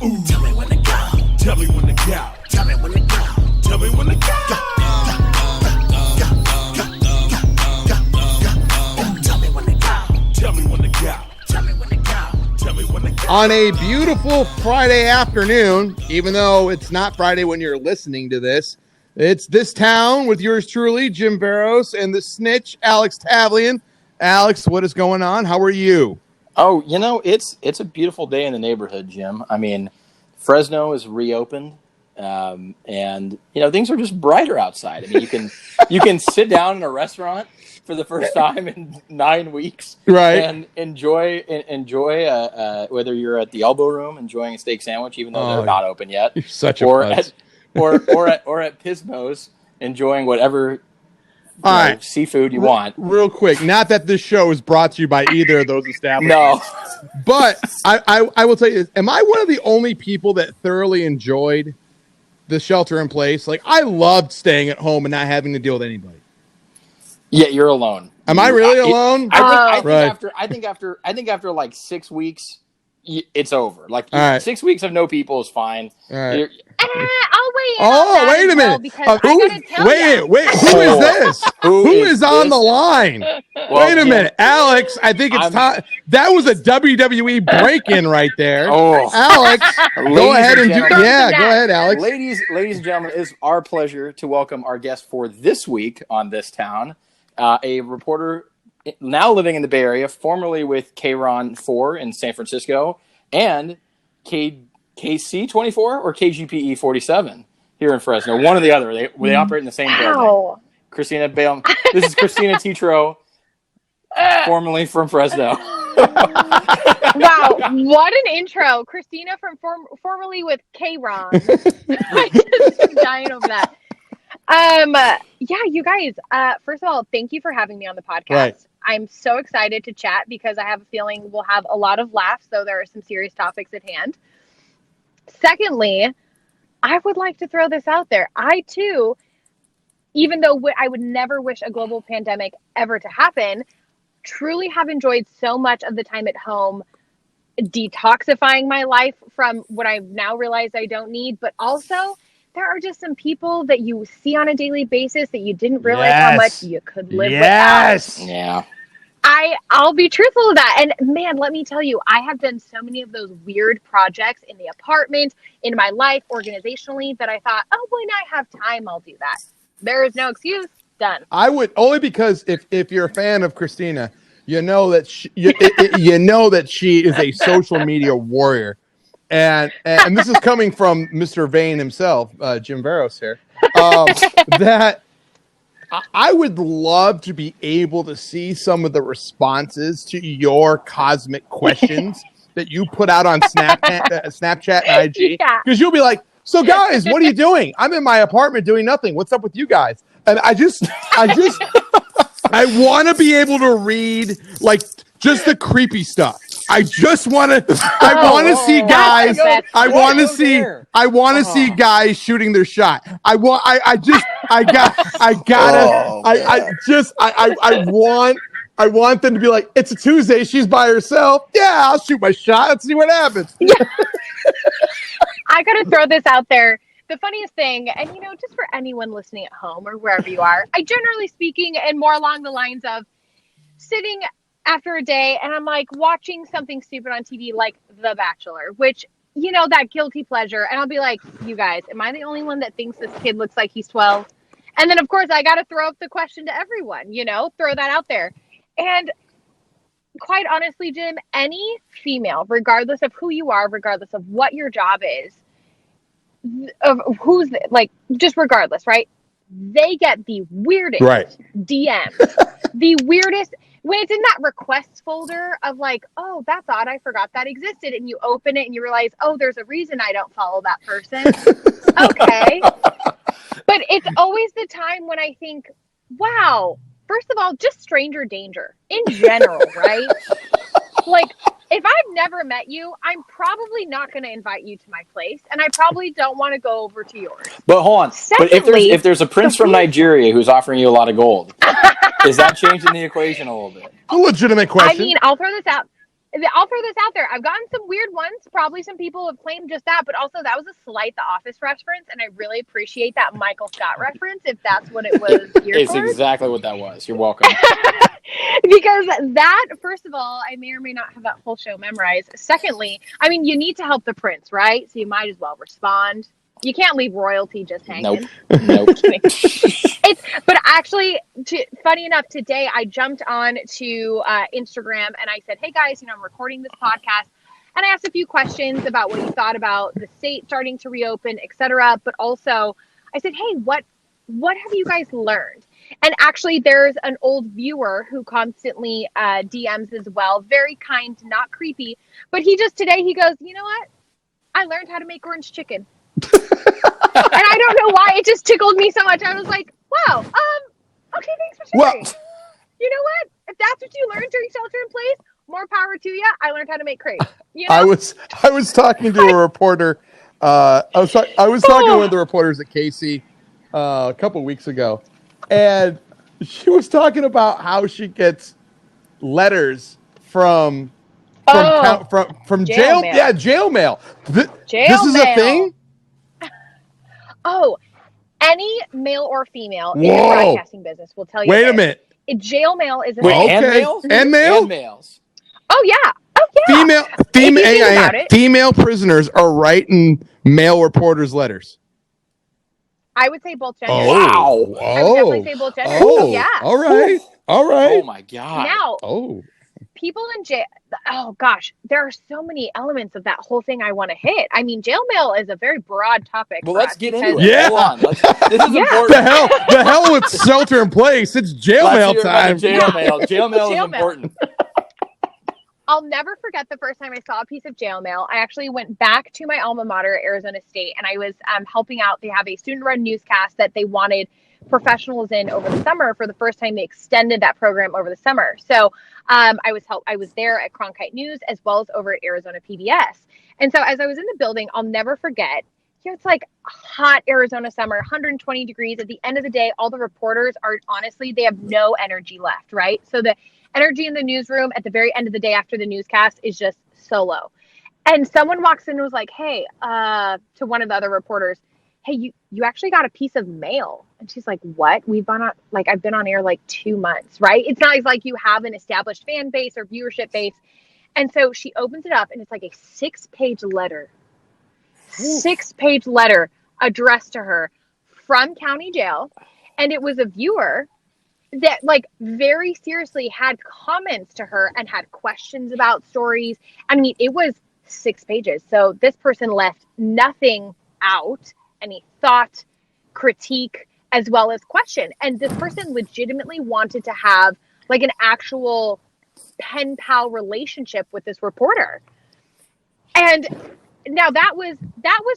Tell me when to go. Tell me when to go. Tell me when to go. Tell me when to go. Tell me when to go. Tell me when to go. Tell me when to go. Tell me when to go. On a beautiful Friday afternoon, even though it's not Friday when you're listening to this, it's This Town with yours truly, Jim Verros, and the snitch, Alex Tavlian. Alex, what is going on? How are you? Oh, you know, it's a beautiful day in the neighborhood, Jim. I mean, Fresno is reopened, and you know things are just brighter outside. I mean, you can sit down in a restaurant for the first time in 9 weeks, right? And enjoy whether you're at the Elbow Room enjoying a steak sandwich, even though they're not open yet. You're such a putz. or at Pismo's enjoying whatever. All right. Seafood you want. Real quick, not that this show is brought to you by either of those establishments. No. But I will tell you this. Am I one of the only people that thoroughly enjoyed the shelter in place? Like, I loved staying at home and not having to deal with anybody. Yeah, you're alone. Am I really alone? I think after like 6 weeks, it's over. Like right. 6 weeks of no people is fine. All right. I'll weigh in. Oh, wait a minute. Wait. Who is this? Who is on the line? Wait a minute. Alex, I think it's time. That was a WWE break-in right there. Oh. Alex, go ahead and go ahead, Alex. Ladies and gentlemen, it is our pleasure to welcome our guest for this week on This Town, a reporter now living in the Bay Area, formerly with KRON 4 in San Francisco, and KC 24 or KGPE 47 here in Fresno. One or the other. They operate in the same building. Christina Bale. This is Christina Tetreault, formerly from Fresno. Wow, what an intro. Christina from formerly with KRON. I just am dying over that. Yeah, you guys, first of all, thank you for having me on the podcast. Right. I'm so excited to chat because I have a feeling we'll have a lot of laughs, though there are some serious topics at hand. Secondly, I would like to throw this out there. I, too, even though I would never wish a global pandemic ever to happen, truly have enjoyed so much of the time at home, detoxifying my life from what I now realize I don't need. But also, there are just some people that you see on a daily basis that you didn't realize how much you could live without. Yeah. I'll be truthful with that. And man, let me tell you, I have done so many of those weird projects in the apartment, in my life, organizationally, that I thought, oh, when I have time, I'll do that. There is no excuse. Done. I would, only because if you're a fan of Christina, you know that you know that she is a social media warrior. And this is coming from Mr. Vane himself, Jim Verros here, that I would love to be able to see some of the responses to your cosmic questions that you put out on Snapchat and IG. Because you'll be like, so guys, what are you doing? I'm in my apartment doing nothing. What's up with you guys? And I want to be able to read like just the creepy stuff. I want to see guys. I want to see guys shooting their shot. I want them to be like, it's a Tuesday. She's by herself. Yeah, I'll shoot my shot. Let's see what happens. Yeah. I got to throw this out there. The funniest thing, and you know, just for anyone listening at home or wherever you are, I generally speaking, and more along the lines of sitting after a day and I'm like watching something stupid on TV like The Bachelor, which, you know, that guilty pleasure. And I'll be like, you guys, am I the only one that thinks this kid looks like he's 12? And then, of course, I got to throw up the question to everyone, you know, throw that out there. And quite honestly, Jim, any female, regardless of who you are, regardless of what your job is, of who's like, just regardless, right? They get the weirdest DMs, the weirdest. When it's in that requests folder of like, oh, that's odd, I forgot that existed. And you open it and you realize, oh, there's a reason I don't follow that person. Okay. But it's always the time when I think, wow, first of all, just stranger danger in general, right? Like, if I've never met you, I'm probably not going to invite you to my place, and I probably don't want to go over to yours. But hold on. Secondly, but if there's a prince from Nigeria who's offering you a lot of gold, is that changing the equation a little bit? A legitimate question. I mean, I'll throw this out. I'll throw this out there. I've gotten some weird ones. Probably some people have claimed just that, but also that was a slight The Office reference, and I really appreciate that Michael Scott reference, if that's what it was geared It's towards. exactly what that was. You're welcome. Because that, first of all, I may or may not have that whole show memorized. Secondly, I mean, you need to help the prince, right? So you might as well respond. You can't leave royalty just hanging. Nope. But actually, funny enough, today I jumped on to Instagram and I said, hey guys, I'm recording this podcast. And I asked a few questions about what you thought about the state starting to reopen, etc. But also I said, hey, what have you guys learned? And actually, there's an old viewer who constantly DMs as well. Very kind, not creepy. But today he goes, you know what? I learned how to make orange chicken. And I don't know why, it just tickled me so much. I was like, wow, okay, thanks for sharing. Well, you know what? If that's what you learned during shelter in place, more power to you. I learned how to make crepes. I was talking to a reporter. I was talking to one of the reporters at KSEE a couple weeks ago, and she was talking about how she gets letters from jail. mail. Yeah, jail mail. This is mail. a thing. Oh, any male or female in the Whoa. broadcasting business will tell you. Wait a minute. Jail mail is a Wait, thing. hand mails? And mail? Hand mails. Oh yeah. Female prisoners are writing male reporters letters. I would say both genders. Wow. I would definitely say both genders. Yeah. All right. Oh my God. Now, Oh. people in jail, oh gosh, there are so many elements of that whole thing I want to hit. I mean, jail mail is a very broad topic. Well, let's get into it. Yeah. Hold on. This is important. The hell with shelter in place. It's jail mail time. Jail mail. Jail mail is important. I'll never forget the first time I saw a piece of jail mail. I actually went back to my alma mater, Arizona State, and I was helping out. They have a student-run newscast that they wanted professionals in over the summer. For the first time, they extended that program over the summer. So I was there at KRON News as well as over at Arizona PBS. And so as I was in the building, I'll never forget. Here it's like hot Arizona summer, 120 degrees. At the end of the day, all the reporters are honestly, they have no energy left, right? So the energy in the newsroom at the very end of the day after the newscast is just so low. And someone walks in and was like, hey, to one of the other reporters, hey, you actually got a piece of mail. And she's like, what? I've been on air like 2 months, right? It's not like you have an established fan base or viewership base. And so she opens it up and it's like a 6-page letter. 6-page letter addressed to her from county jail. And it was a viewer that very seriously had comments to her and had questions about stories. I mean, it was 6 pages. So this person left nothing out, any thought, critique, as well as question. And this person legitimately wanted to have an actual pen pal relationship with this reporter. And now that was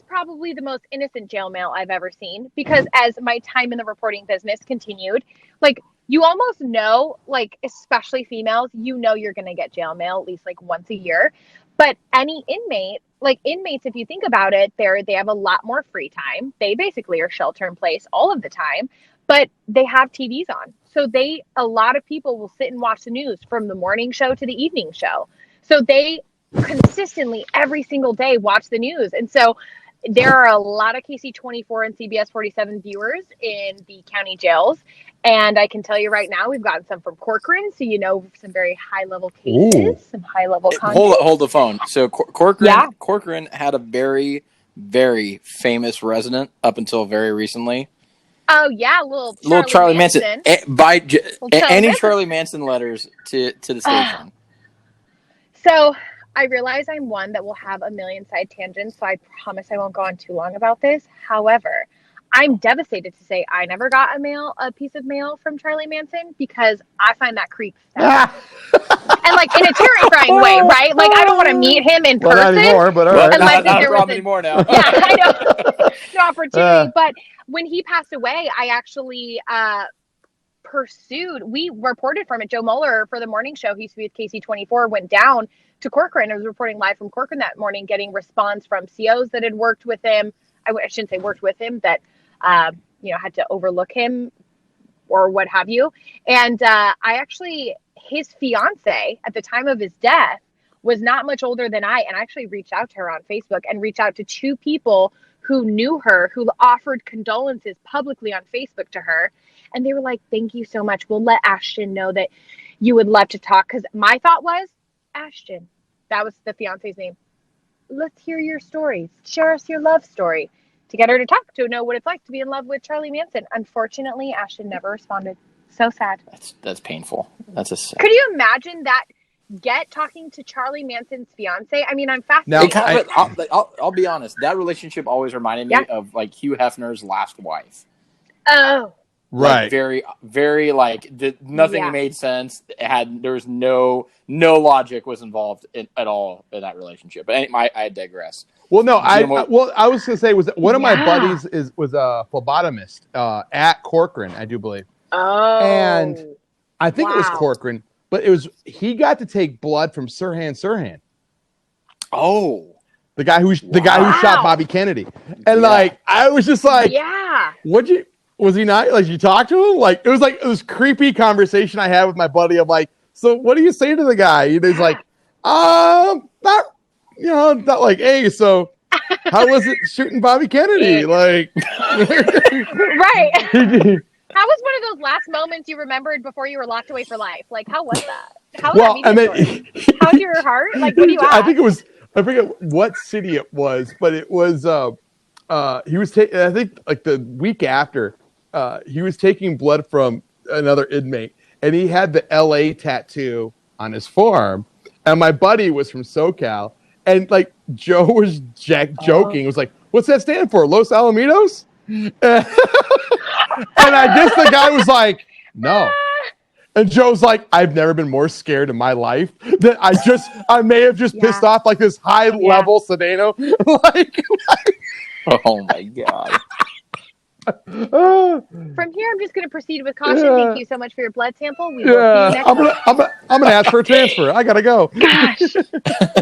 probably the most innocent jail mail I've ever seen, because as my time in the reporting business continued, you almost know, especially females, you're going to get jail mail at least once a year. But any inmate, inmates, if you think about it, they have a lot more free time. They basically are shelter in place all of the time, but they have TVs on. So a lot of people will sit and watch the news from the morning show to the evening show. So they consistently every single day watch the news. And so there are a lot of KC 24 and CBS 47 viewers in the county jails. And I can tell you right now, we've gotten some from Corcoran. So, some very high level cases, some high level content. Hold the phone. So Corcoran had a very, very famous resident up until very recently. Oh yeah, little Charlie Manson. Charlie Manson letters to the station. So I realize I'm one that will have a million side tangents, so I promise I won't go on too long about this. However, I'm devastated to say I never got a piece of mail from Charlie Manson, because I find that creep fascinating. And in a terrifying way, right? I don't want to meet him in person. Not anymore, but all right. Not a problem anymore now. Yeah, I know. No opportunity. But when he passed away, I actually we reported from it. Joe Mueller for the morning show, he used to be with KC 24, went down to Corcoran. I was reporting live from Corcoran that morning, getting response from COs that had worked with him. I shouldn't say worked with him, that had to overlook him or what have you. And his fiance at the time of his death was not much older than I, and I actually reached out to her on Facebook and reached out to 2 people who knew her, who offered condolences publicly on Facebook to her. And they were like, thank you so much. We'll let Ashton know that you would love to talk. Because my thought was, Ashton, that was the fiance's name. Let's hear your stories. Share us your love story. To get her to talk, to know what it's like to be in love with Charlie Manson. Unfortunately, Ashton never responded. So sad. That's painful. That's a. Could you imagine that? Talking to Charlie Manson's fiance. I mean, I'm fascinated. I'll be honest. That relationship always reminded me of like Hugh Hefner's last wife. Oh, right. Like, very, very nothing made sense. There was no logic was involved at all in that relationship. But I digress. Well, no, I was going to say was one of my buddies was a phlebotomist at KRON, I do believe. Oh, and I think it was KRON. But he got to take blood from Sirhan. Oh, the guy who shot Bobby Kennedy, and I was just like, was he not like you talked to him? Like it was this creepy conversation I had with my buddy. I'm like, so what do you say to the guy? And he's like, not like, hey, so how was it shooting Bobby Kennedy? Like, right. How was one of those last moments you remembered before you were locked away for life? Like, how was that? How was that? How's your heart? Like, what do you ask? I forget what city it was, but it was, he was I think like the week after, he was taking blood from another inmate, and he had the LA tattoo on his forearm, and my buddy was from SoCal, and like Joe was joking, was like, what's that stand for? Los Alamitos? And I guess the guy was like, no. And Joe's like, I've never been more scared in my life that I may have just pissed off like this high level Sedano. Oh my God. From here, I'm just going to proceed with caution. Thank you so much for your blood sample. We will see you next time. I'm gonna ask for a transfer. I gotta go. Gosh.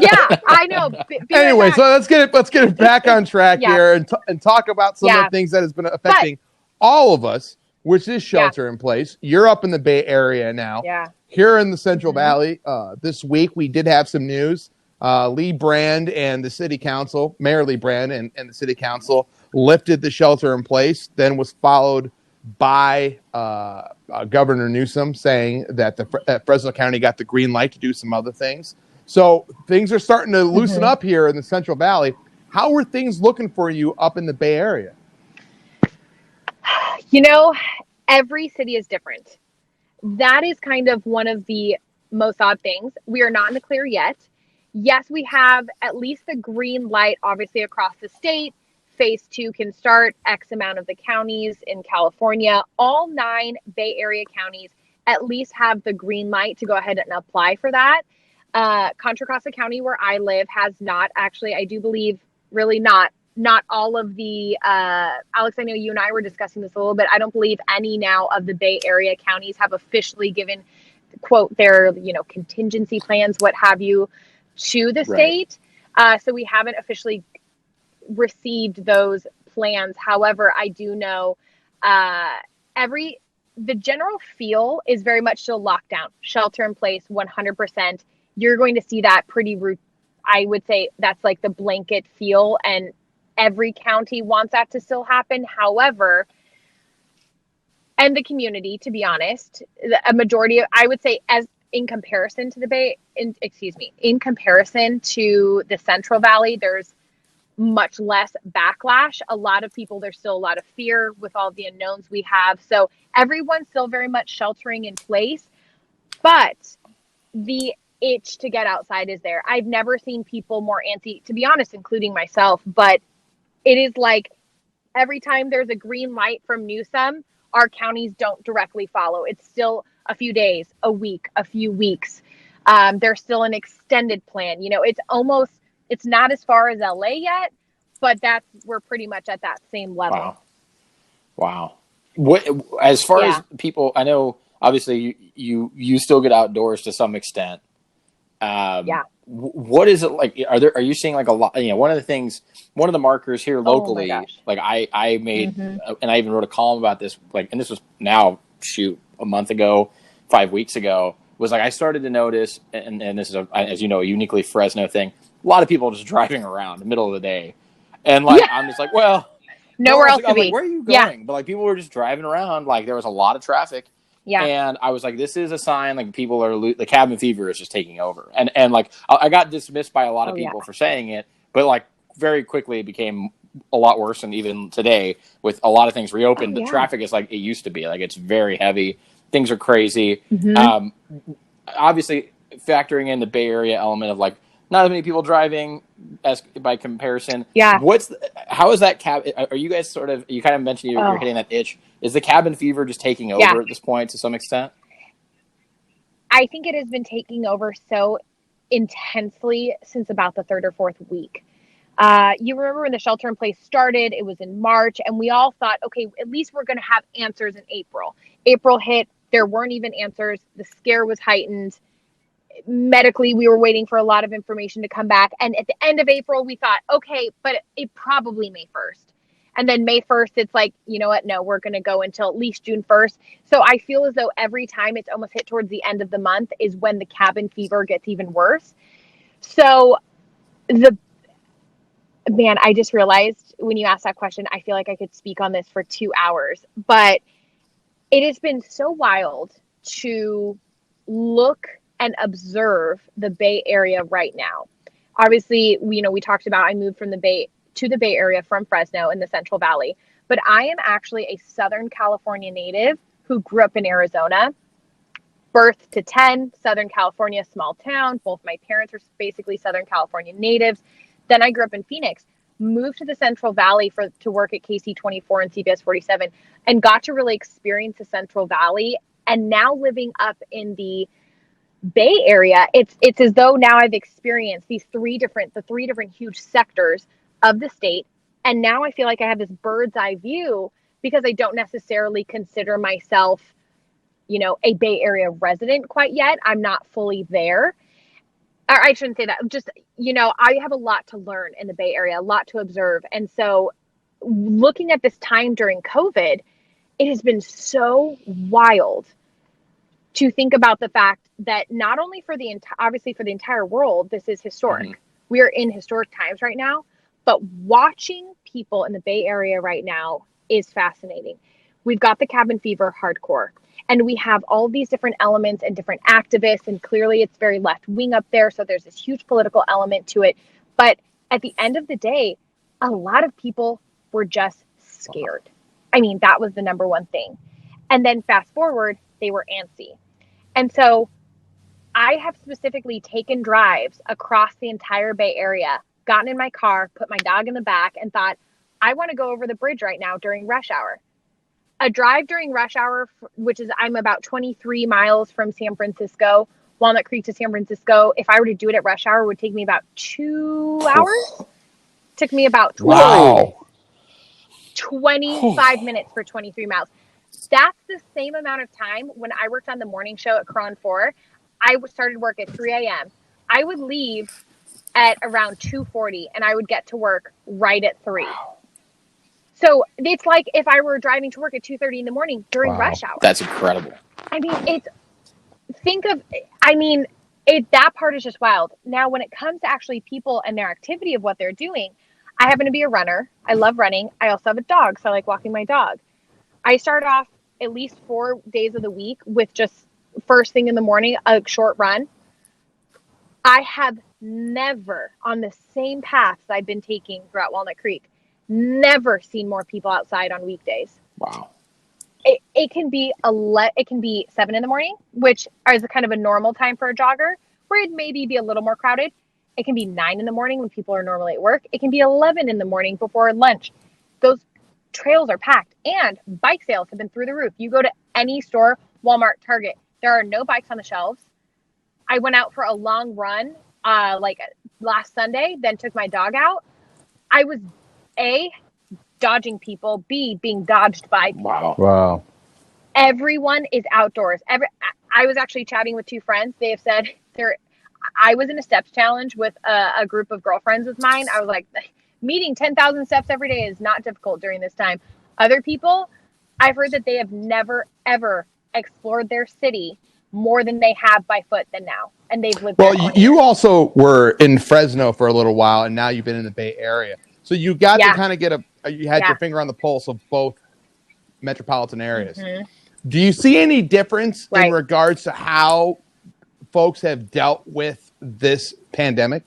Yeah, I know. Anyway, right so let's get it back on track here and talk about some of the things that has been affecting all of us, which is shelter in place. You're up in the Bay Area now. Yeah. Here in the Central Valley, this week we did have some news. Lee Brand and the City Council, Mayor Lee Brand and the City Council lifted the shelter in place, then was followed by Governor Newsom saying that Fresno County got the green light to do some other things. So things are starting to loosen up here in the Central Valley. How are things looking for you up in the Bay Area? Every city is different. That is kind of one of the most odd things. We are not in the clear yet. Yes, we have at least the green light, obviously, across the state. Phase 2 can start X amount of the counties in California. All 9 Bay Area counties at least have the green light to go ahead and apply for that. Contra Costa County, where I live, has not actually, I do believe, really not all of the, Alex, I know you and I were discussing this a little bit. I don't believe any now of the Bay Area counties have officially given, quote, their, contingency plans, what have you, to the state. So we haven't officially received those plans. However, I do know the general feel is very much still lockdown, shelter in place, 100%. You're going to see that I would say that's like the blanket feel, and every county wants that to still happen. However, and the community, to be honest, a majority of, I would say, as in comparison to in comparison to the Central Valley, there's much less backlash. A lot of people, there's still a lot of fear with all the unknowns we have. So everyone's still very much sheltering in place, but the itch to get outside is there. I've never seen people more antsy, to be honest, including myself, but it is like every time there's a green light from Newsom, our counties don't directly follow. It's still a few days, a week, a few weeks. There's still an extended plan. It's not as far as LA yet, but we're pretty much at that same level. Wow. What, as far as people, I know obviously you still get outdoors to some extent. What is it like? Are you seeing like a lot? One of the markers here locally, like I made, and I even wrote a column about this, and this was now a month ago, 5 weeks ago. was like I started to notice, and this is, as you know, a uniquely Fresno thing, a lot of people just driving around in the middle of the day. And like, I'm just like, well, nowhere else to I'm be. like, where are you going? Yeah. But like, people were just driving around. Like, there was a lot of traffic. Yeah. And I was like, this is a sign. Like, people are the cabin fever is just taking over. And like, I got dismissed by a lot of people for saying it, but like, very quickly it became a lot worse. And even today, with a lot of things reopened, the traffic is like it used to be. Like, it's very heavy. Things are crazy. Obviously, factoring in the Bay Area element of like not as many people driving as by comparison. Yeah. How is that are you guys sort of, you kind of mentioned you're hitting that itch. Is the cabin fever just taking over at this point to some extent? I think it has been taking over so intensely since about the third or fourth week. You remember when the shelter in place started, it was in March, and we all thought, okay, at least we're going to have answers in April. April hit, there weren't even answers. The scare was heightened. Medically, we were waiting for a lot of information to come back. And at the end of April, we thought, okay, but it probably May 1st. And then May 1st, it's like, you know what? No, we're going to go until at least June 1st. So I feel as though every time it's almost hit towards the end of the month is when the cabin fever gets even worse. So I just realized when you asked that question, I feel like I could speak on this for 2 hours, but it has been so wild to look and observe the Bay Area right now. Obviously, we talked about, I moved from the Bay Area from Fresno in the Central Valley, but I am actually a Southern California native who grew up in Arizona, birth to 10, Southern California, small town. Both my parents are basically Southern California natives. Then I grew up in Phoenix, moved to the Central Valley to work at KC 24 and CBS 47, and got to really experience the Central Valley. And now living up in the Bay Area, it's as though now I've experienced the three different huge sectors of the state. And now I feel like I have this bird's eye view because I don't necessarily consider myself, a Bay Area resident quite yet. I'm not fully there. Or I shouldn't say that. Just, I have a lot to learn in the Bay Area, a lot to observe. And so looking at this time during COVID, it has been so wild to think about the fact that not only obviously for the entire world, this is historic. We are in historic times right now, but watching people in the Bay Area right now is fascinating. We've got the cabin fever hardcore, and we have all these different elements and different activists, and clearly it's very left wing up there. So there's this huge political element to it. But at the end of the day, a lot of people were just scared. I mean, that was the number one thing. And then fast forward, they were antsy. And so I have specifically taken drives across the entire Bay Area, gotten in my car, put my dog in the back, and thought, I want to go over the bridge right now during rush hour. A drive during rush hour, which is I'm about 23 miles from San Francisco, Walnut Creek to San Francisco. If I were to do it at rush hour, it would take me about 2 hours. Took me about 25 minutes for 23 miles. That's the same amount of time when I worked on the morning show at KRON 4. I started work at 3 a.m. I would leave at around 2:40 and I would get to work right at 3. So it's like if I were driving to work at 2:30 in the morning during rush hour. That's incredible. I mean, that part is just wild. Now, when it comes to actually people and their activity of what they're doing, I happen to be a runner. I love running. I also have a dog, so I like walking my dog. I start off at least 4 days of the week with just first thing in the morning, a short run. I have never, on the same paths I've been taking throughout Walnut Creek, never seen more people outside on weekdays. Wow. It can be 7 in the morning, which is kind of a normal time for a jogger, where it maybe be a little more crowded. It can be 9 in the morning when people are normally at work. It can be 11 in the morning before lunch. Those trails are packed, and bike sales have been through the roof. You go to any store, Walmart, Target, there are no bikes on the shelves. I went out for a long run like last Sunday, then took my dog out. I was A, dodging people, B, being dodged by people. Wow. Everyone is outdoors. I was actually chatting with 2 friends. They have said I was in a steps challenge with a group of girlfriends of mine. I was like, meeting 10,000 steps every day is not difficult during this time. Other people, I've heard that they have never, ever explored their city more than they have by foot than now. And they've lived Well, there 20 you years. also were in Fresno for a little while, and now you've been in the Bay Area. So you got to kind of you had your finger on the pulse of both metropolitan areas. Mm-hmm. Do you see any difference in Right. regards to how folks have dealt with this pandemic?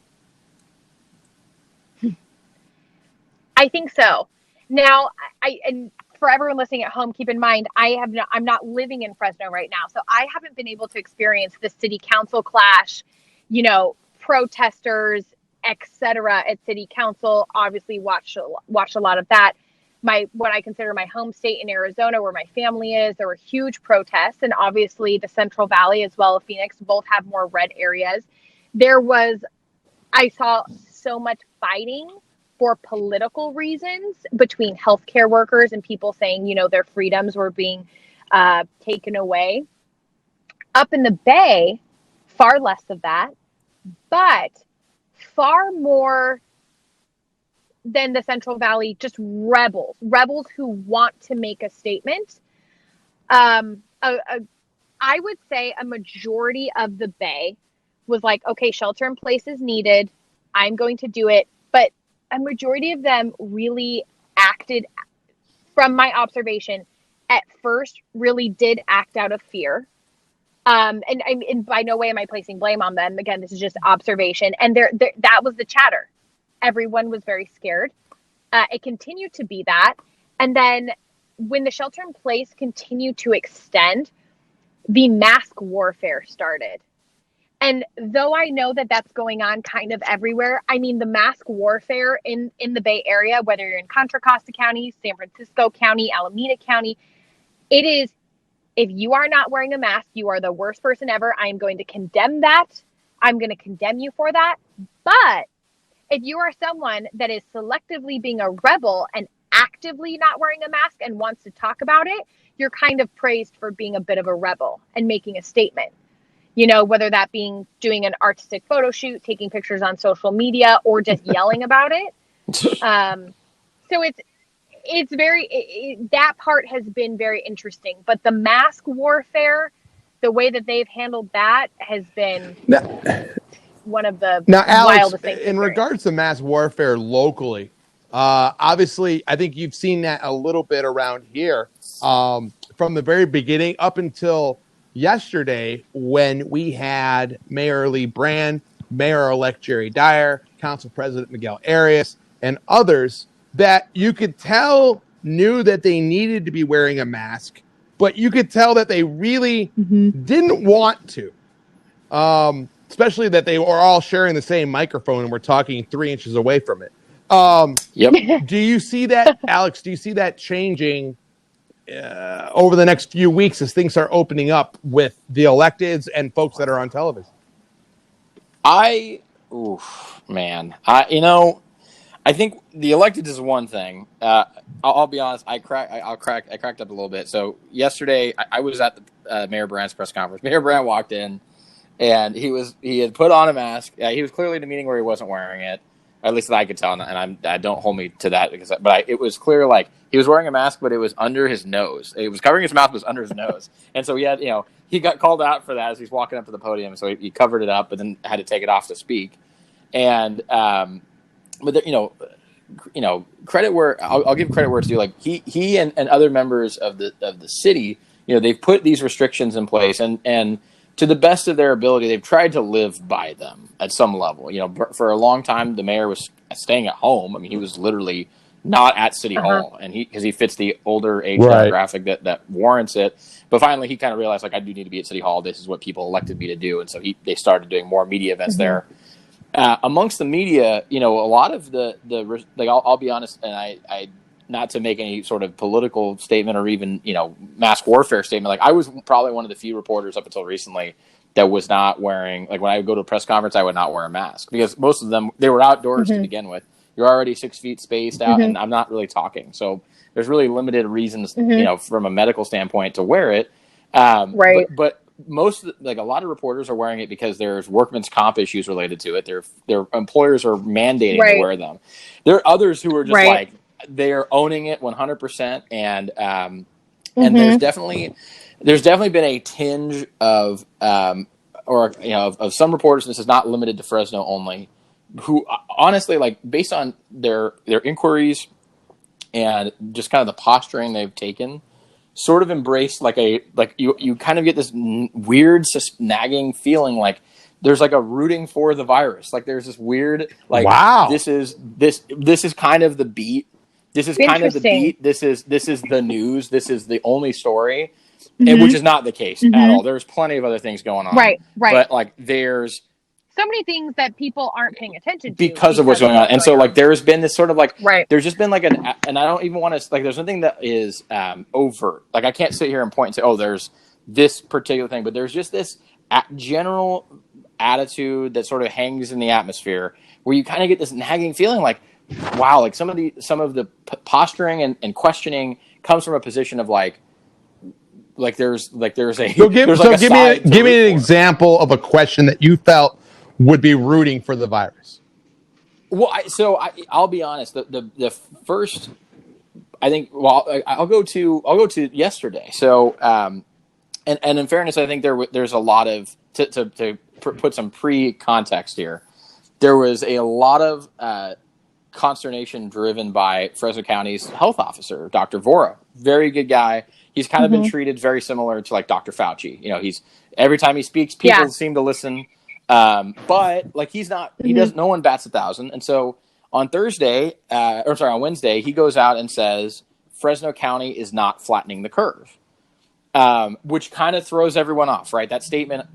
I think so. Now, and for everyone listening at home, keep in mind, I'm not living in Fresno right now, so I haven't been able to experience the city council clash, protesters, etc. at city council. Obviously, watched a lot of that. What I consider my home state in Arizona, where my family is, there were huge protests, and obviously the Central Valley as well as Phoenix both have more red areas. I saw so much fighting for political reasons between healthcare workers and people saying, their freedoms were being taken away. Up in the Bay, far less of that, but far more than the Central Valley, just rebels who want to make a statement. I would say a majority of the Bay was like, okay, shelter in place is needed. I'm going to do it. But a majority of them really acted, from my observation, at first really did act out of fear. And by no way am I placing blame on them. Again, this is just observation. And that was the chatter. Everyone was very scared. It continued to be that. And then when the shelter in place continued to extend, the mask warfare started. And though I know that that's going on kind of everywhere, I mean, the mask warfare in the Bay Area, whether you're in Contra Costa County, San Francisco County, Alameda County, it is, if you are not wearing a mask, you are the worst person ever. I am going to condemn that. I'm going to condemn you for that. But if you are someone that is selectively being a rebel and actively not wearing a mask and wants to talk about it, you're kind of praised for being a bit of a rebel and making a statement. Whether that being doing an artistic photo shoot, taking pictures on social media, or just yelling about it. So it's very, that part has been very interesting. But the mask warfare, the way that they've handled that has been one of the wildest things. In regards to mass warfare locally, obviously, I think you've seen that a little bit around here from the very beginning up until yesterday, when we had Mayor Lee Brand, Mayor-elect Jerry Dyer, Council President Miguel Arias, and others that you could tell knew that they needed to be wearing a mask, but you could tell that they really didn't want to. Especially that they were all sharing the same microphone and we're talking 3 inches away from it. Yep. Do you see that, Alex? Do you see that changing over the next few weeks as things start opening up with the electeds and folks that are on television? I think the electeds is one thing. I'll be honest. I cracked up a little bit. So yesterday I was at the Mayor Brand's press conference. Mayor Brand walked in, and he had put on a mask. He was clearly in a meeting where he wasn't wearing it. At least that I could tell, and I don't hold me to that it was clear, like, he was wearing a mask, but it was under his nose. It was covering his mouth, but it was under his nose, and so he got called out for that as he's walking up to the podium. So he covered it up, but then had to take it off to speak. And but credit where I'll give credit where it's due. Like he and other members of the city, they've put these restrictions in place, and to the best of their ability, they've tried to live by them at some level. For a long time, the mayor was staying at home. I mean, he was literally not at City Hall, and because he fits the older age demographic that warrants it. But finally, he kind of realized, like, I do need to be at City Hall. This is what people elected me to do, and so they started doing more media events there. Amongst the media, a lot of the I'll be honest, and I not to make any sort of political statement or even, mask warfare statement. Like, I was probably one of the few reporters up until recently that was not wearing, like, when I would go to a press conference, I would not wear a mask because most of them, they were outdoors to begin with. You're already 6 feet spaced out, and I'm not really talking. So there's really limited reasons, from a medical standpoint to wear it. But most, a lot of reporters are wearing it because there's workman's comp issues related to it. Their employers are mandating to wear them. There are others who are just they are owning it 100%. And there's definitely there's definitely been a tinge of, of some reporters. This is not limited to Fresno only, who honestly, like, based on their inquiries and just kind of the posturing they've taken, sort of embraced like you kind of get this weird nagging feeling like there's like a rooting for the virus. Like there's this weird, like, wow, this is kind of the beat. This is kind of the beat. This is the news. This is the only story, and which is not the case at all. There's plenty of other things going on. Right. But like there's so many things that people aren't paying attention to because of what's going on. And so like there's been this sort of like, there's just been like and I don't even want to, like, there's nothing that is overt. Like I can't sit here and point and say, oh, there's this particular thing, but there's just this general attitude that sort of hangs in the atmosphere where you kind of get this nagging feeling like, wow, like some of the posturing and questioning comes from a position of like there's a, so give me an example of a question that you felt would be rooting for the virus. Well, I'll be honest. The first, I think. Well, I'll go to yesterday. So, and in fairness, I think there's a lot of to put some pre-context here. There was a lot of consternation driven by Fresno County's health officer, Dr. Vora. Very good guy. He's kind of been treated very similar to like Dr. Fauci. You know, every time he speaks, people seem to listen. But like he doesn't. No one bats 1,000. And so on on Wednesday, he goes out and says Fresno County is not flattening the curve, which kind of throws everyone off, right? That statement,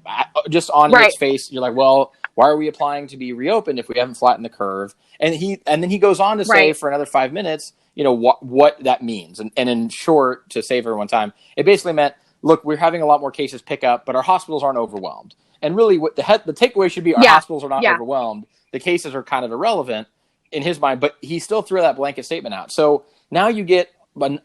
just on its face, you're like, well, why are we applying to be reopened if we haven't flattened the curve? And then he goes on to say for another 5 minutes, you know, what that means. And in short, to save everyone time, it basically meant, look, we're having a lot more cases pick up, but our hospitals aren't overwhelmed. And really, what the takeaway should be: our hospitals are not overwhelmed. The cases are kind of irrelevant in his mind, but he still threw that blanket statement out. So now you get what's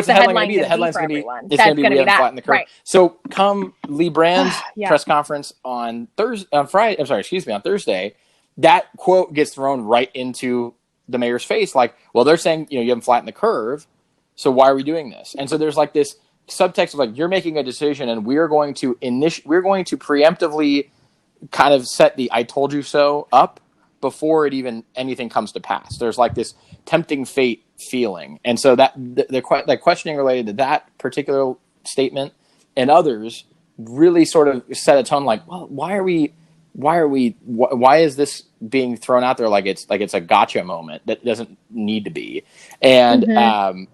the headline going to be? The headline's going to be it's going to be we haven't flattened the curve. Right. So come Lee Brand's press conference on Thursday, that quote gets thrown right into the mayor's face. Like, well, they're saying, you know, you haven't flattened the curve, so why are we doing this? And so there's like this subtext of like, you're making a decision and we're going to preemptively kind of set the "I told you so" up before anything comes to pass. There's like this tempting fate feeling. And so that the questioning related to that particular statement and others really sort of set a tone like, well, why is this being thrown out there like it's a gotcha moment that doesn't need to be. And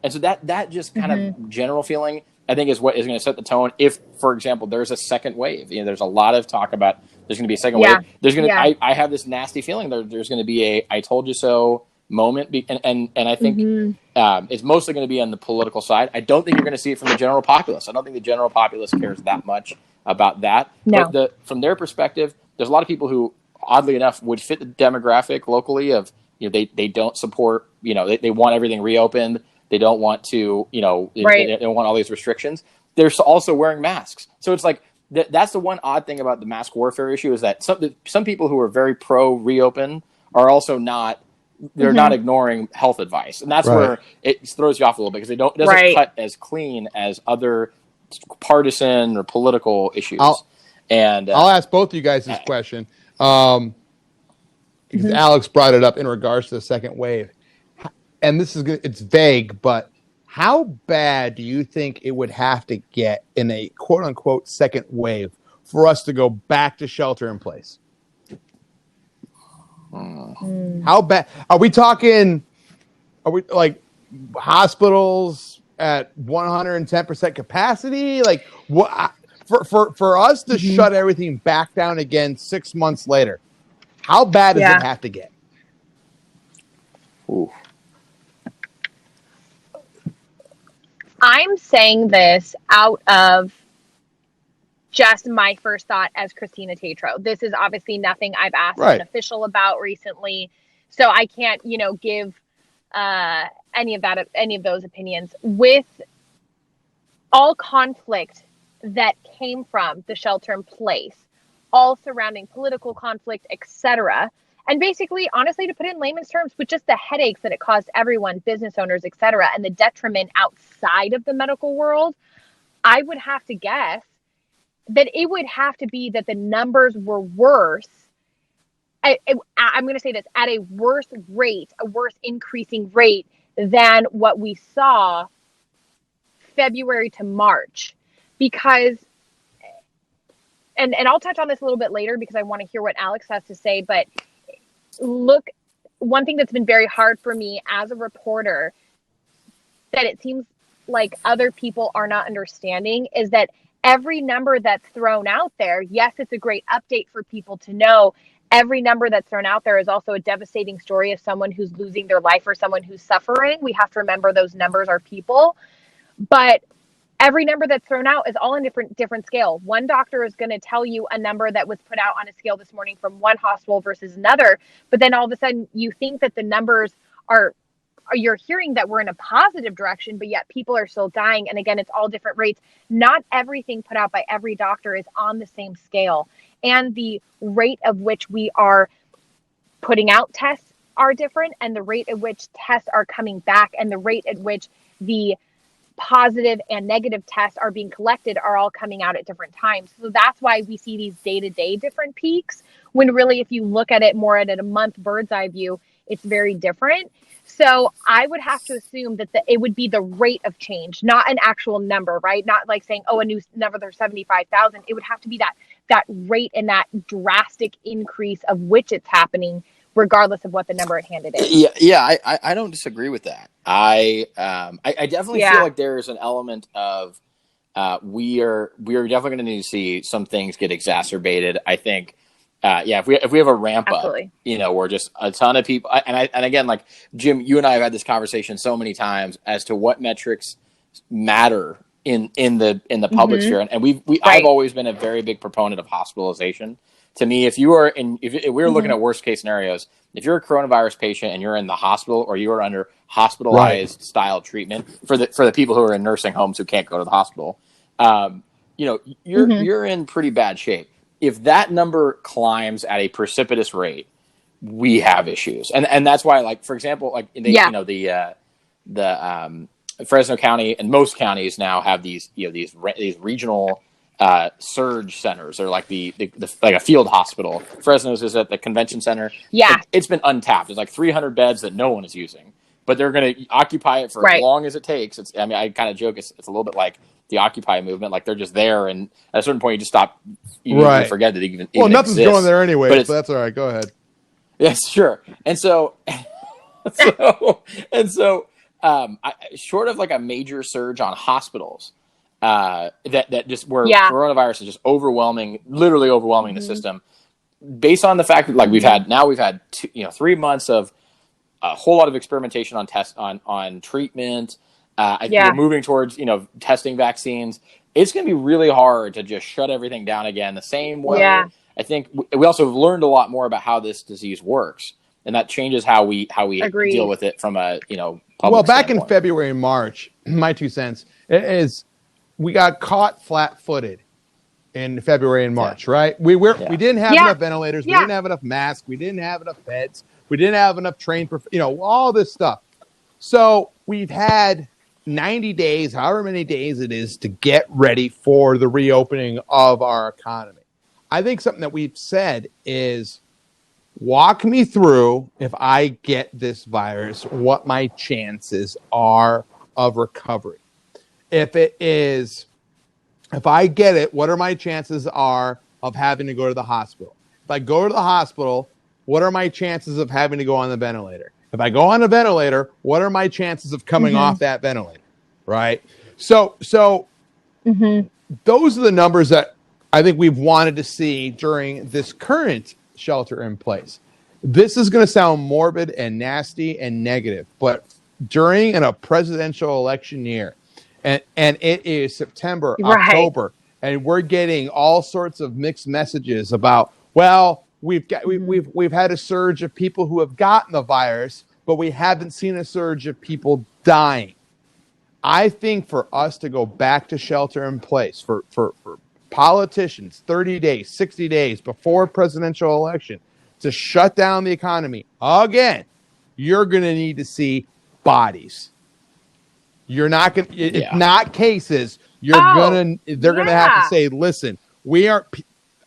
so that just kind of general feeling, I think, is what is going to set the tone. If, for example, there's a second wave, you know, there's a lot of talk about there's going to be a second wave. There's going to, I have this nasty feeling there's going to be a "I told you so" moment, and I think it's mostly going to be on the political side. I don't think you're going to see it from the general populace. I don't think the general populace cares that much about that. No. But from their perspective, there's a lot of people who, oddly enough, would fit the demographic locally of, you know, they don't support, you know, they want everything reopened. They don't want to, you know, they don't want all these restrictions. They're also wearing masks. So it's like, that's the one odd thing about the mask warfare issue, is that some people who are very pro reopen are also not, they're not ignoring health advice. And that's where it throws you off a little bit, because it doesn't cut as clean as other partisan or political issues. I'll ask both of you guys this question. Because Alex brought it up in regards to the second wave. And it's vague, but how bad do you think it would have to get in a quote unquote second wave for us to go back to shelter in place? How bad are we talking? Are we like hospitals at 110% capacity? Like, what for us to shut everything back down again 6 months later? How bad does it have to get? Ooh. I'm saying this out of just my first thought as Christina Tetreault. This is obviously nothing I've asked an official about recently, so I can't, you know, give any of those opinions. With all conflict that came from the shelter in place, all surrounding political conflict, etc., and basically, honestly, to put it in layman's terms, with just the headaches that it caused everyone, business owners, etc., and the detriment outside of the medical world, I would have to guess that it would have to be that the numbers were worse. I'm going to say this, at a worse increasing rate than what we saw February to March. Because, and I'll touch on this a little bit later because I want to hear what Alex has to say, but look, one thing that's been very hard for me as a reporter that it seems like other people are not understanding is that every number that's thrown out there, yes, it's a great update for people to know. Every number that's thrown out there is also a devastating story of someone who's losing their life or someone who's suffering. We have to remember those numbers are people. But every number that's thrown out is all in different scale. One doctor is going to tell you a number that was put out on a scale this morning from one hospital versus another. But then all of a sudden you think that the numbers you're hearing that we're in a positive direction, but yet people are still dying. And again, it's all different rates. Not everything put out by every doctor is on the same scale. And the rate of which we are putting out tests are different, and the rate at which tests are coming back and the rate at which the positive and negative tests are being collected are all coming out at different times. So that's why we see these day-to-day different peaks, when really if you look at it more at a month bird's eye view, it's very different. So I would have to assume that it would be the rate of change, not an actual number, right? Not like saying, oh, a new number, there's 75,000. It would have to be that rate and that drastic increase of which it's happening, regardless of what the number at hand it is. Yeah, I don't disagree with that. I definitely feel like there's an element of we are definitely going to need to see some things get exacerbated. I think. If we have a ramp Absolutely. up, where just a ton of people, and again, like Jim, you and I have had this conversation so many times as to what metrics matter in the public sphere, and I've always been a very big proponent of hospitalization. To me, if we're looking at worst case scenarios, if you're a coronavirus patient and you're in the hospital or you are under hospitalized style treatment for the people who are in nursing homes who can't go to the hospital, you're in pretty bad shape. If that number climbs at a precipitous rate, we have issues, and that's why, like for example, like the Fresno County and most counties now have these regional surge centers. They're like like a field hospital. Fresno's is at the convention center. Yeah, it's been untapped. It's like 300 beds that no one is using, but they're going to occupy it for as long as it takes. I kind of joke it's a little bit like the Occupy movement, like they're just there, and at a certain point you just stop. You forget that even nothing's exists. going there anyway, so that's all right. Go ahead. Yes, sure. And so, short of like a major surge on hospals, that just where coronavirus is just literally overwhelming the system, based on the fact that like we've had 3 months of a whole lot of experimentation on on treatment. We're moving towards, testing vaccines. It's going to be really hard to just shut everything down again the same way. Yeah. I think we also have learned a lot more about how this disease works, and that changes how we deal with it from a, public back standpoint. in February and March, my 2 cents is we got caught flat-footed in February and March, right? We didn't have enough ventilators. We didn't have enough masks. We didn't have enough beds. We didn't have enough trained, all this stuff. So we've had 90 days, however many days it is, to get ready for the reopening of our economy. I think something that we've said is, walk me through, if I get this virus, what my chances are of recovery. If I get it, what are my chances of having to go to the hospital? If I go to the hospital, what are my chances of having to go on the ventilator? If I go on a ventilator, what are my chances of coming off that ventilator? Right. So those are the numbers that I think we've wanted to see during this current shelter in place. This is going to sound morbid and nasty and negative, but during a presidential election year, and it is September, October, and we're getting all sorts of mixed messages about, we've had a surge of people who have gotten the virus, but we haven't seen a surge of people dying. I think for us to go back to shelter in place, for politicians, 30 days, 60 days before presidential election, to shut down the economy again, you're going to need to see bodies. You're not going to, not cases. they're gonna have to say, listen, we are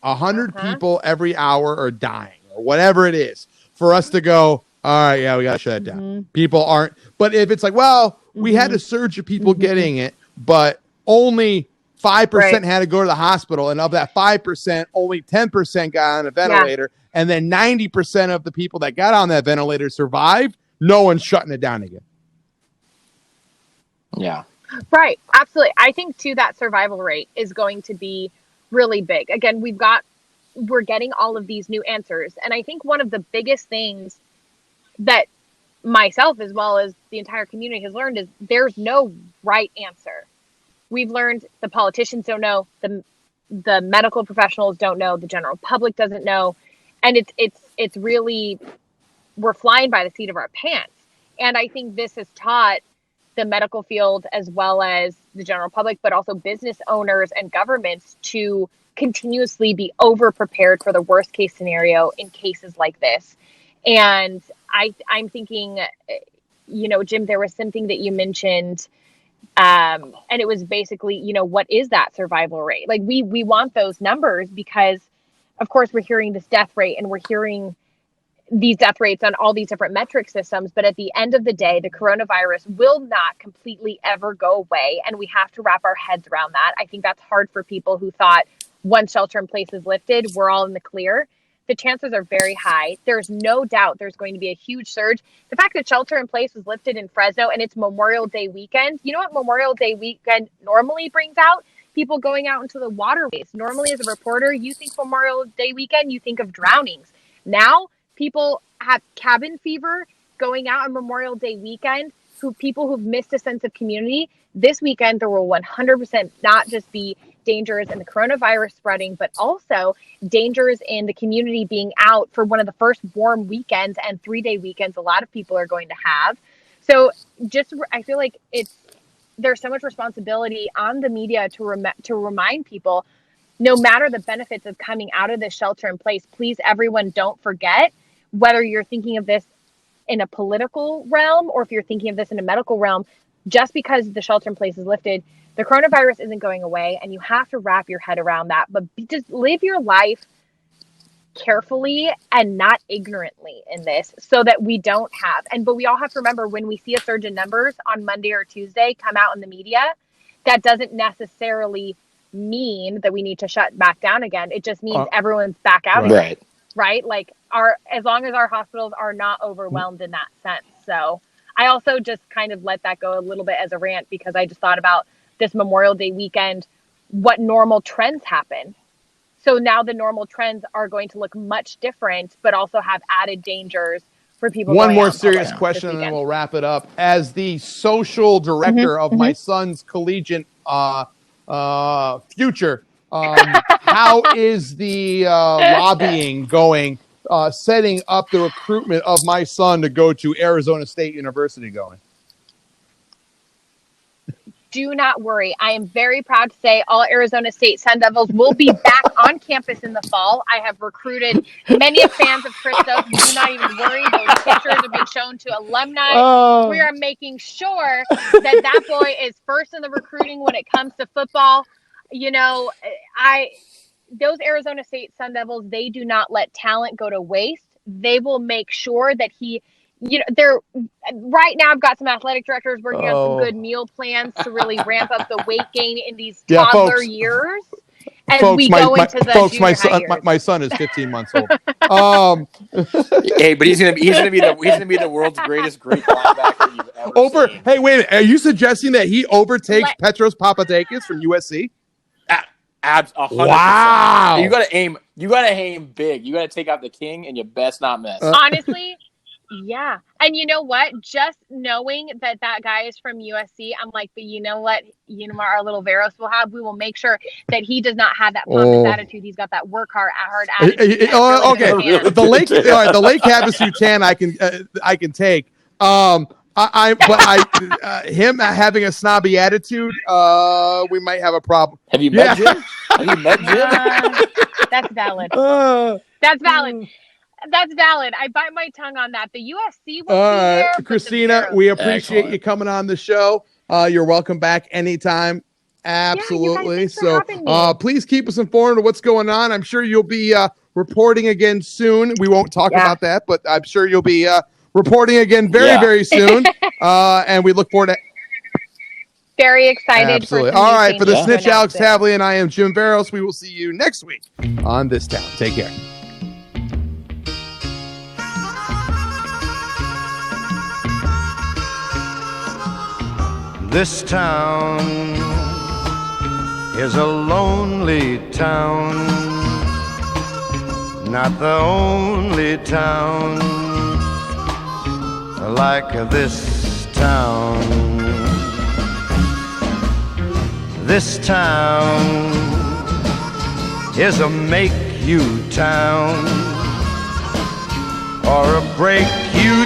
100 Uh-huh. people every hour are dying or whatever it is for us to go, all right, yeah, we got to shut it down. People aren't, but if it's like, well, we had a surge of people getting it, but only 5% had to go to the hospital. And of that 5%, only 10% got on a ventilator. And then 90% of the people that got on that ventilator survived. No one's shutting it down again. Yeah. Right. Absolutely. I think too, that survival rate is going to be really big. Again, we're getting all of these new answers. And I think one of the biggest things that myself, as well as the entire community, has learned is there's no right answer. We've learned the politicians don't know, the medical professionals don't know, the general public doesn't know. And it's really, we're flying by the seat of our pants. And I think this has taught the medical field, as well as the general public, but also business owners and governments, to continuously be over prepared for the worst case scenario in cases like this. And I'm thinking, Jim, there was something that you mentioned, and it was basically, what is that survival rate? Like we want those numbers because, of course, we're hearing this death rate and we're hearing these death rates on all these different metric systems. But at the end of the day, the coronavirus will not completely ever go away. And we have to wrap our heads around that. I think that's hard for people who thought once shelter in place is lifted, we're all in the clear. The chances are very high. There's no doubt there's going to be a huge surge. The fact that shelter in place was lifted in Fresno and it's Memorial Day weekend, you know what Memorial Day weekend normally brings out? People going out into the waterways. Normally, as a reporter, you think Memorial Day weekend, you think of drownings. Now, people have cabin fever going out on Memorial Day weekend, people who've missed a sense of community. This weekend, there will 100% not just be dangers in the coronavirus spreading, but also dangers in the community being out for one of the first warm weekends and 3-day weekends a lot of people are going to have. So I feel like there's so much responsibility on the media to remind people, no matter the benefits of coming out of this shelter in place, please, everyone, don't forget, whether you're thinking of this in a political realm or if you're thinking of this in a medical realm, just because the shelter in place is lifted, the coronavirus isn't going away, and you have to wrap your head around that. But just live your life carefully and not ignorantly in this, so that we don't have. But we all have to remember, when we see a surge in numbers on Monday or Tuesday come out in the media, that doesn't necessarily mean that we need to shut back down again. It just means everyone's back out again, right? Like as long as our hospitals are not overwhelmed in that sense. So I also just kind of let that go a little bit as a rant, because I just thought about this Memorial Day weekend, what normal trends happen. So now the normal trends are going to look much different, but also have added dangers for people. One more serious question, and then we'll wrap it up. As the social director of my son's collegiate future, how is the lobbying going, setting up the recruitment of my son to go to Arizona State University going? Do not worry. I am very proud to say all Arizona State Sun Devils will be back on campus in the fall. I have recruited many fans of Chris Stokes. Do not even worry. Those pictures are being shown to alumni. We are making sure that boy is first in the recruiting when it comes to football. Those Arizona State Sun Devils, they do not let talent go to waste. They will make sure that they're right now. I've got some athletic directors working on some good meal plans to really ramp up the weight gain in these toddler years. As we go into the my son is 15 months old. Hey, but he's gonna be the world's great linebacker you've ever seen. Hey, wait a minute. Are you suggesting that he overtakes Petros Papadakis from USC? 100%. Wow. You gotta aim big. You gotta take out the king, and you best not miss. Honestly. Yeah. And you know what? Just knowing that guy is from USC, I'm like, but you know what? Our little Verros will have, we will make sure that he does not have that pompous attitude. He's got that work hard attitude. Okay. The Lake Havasu tan I can take. Him having a snobby attitude, we might have a problem. Have you met Jim? That's valid. That's valid. I bite my tongue on that. The USC will be there. Christina, we appreciate you coming on the show. You're welcome back anytime. Absolutely. thanks for So having me. please keep us informed of what's going on. I'm sure you'll be reporting again soon. We won't talk about that, but I'm sure you'll be reporting again very soon. And we look forward to. Very excited. Absolutely. For some All new right. For the changes to snitch, Alex announce it. Tavlian, I am Jim Verros. We will see you next week on This Town. Take care. This town is a lonely town, not the only town like this town. This town is a make-you town or a break-you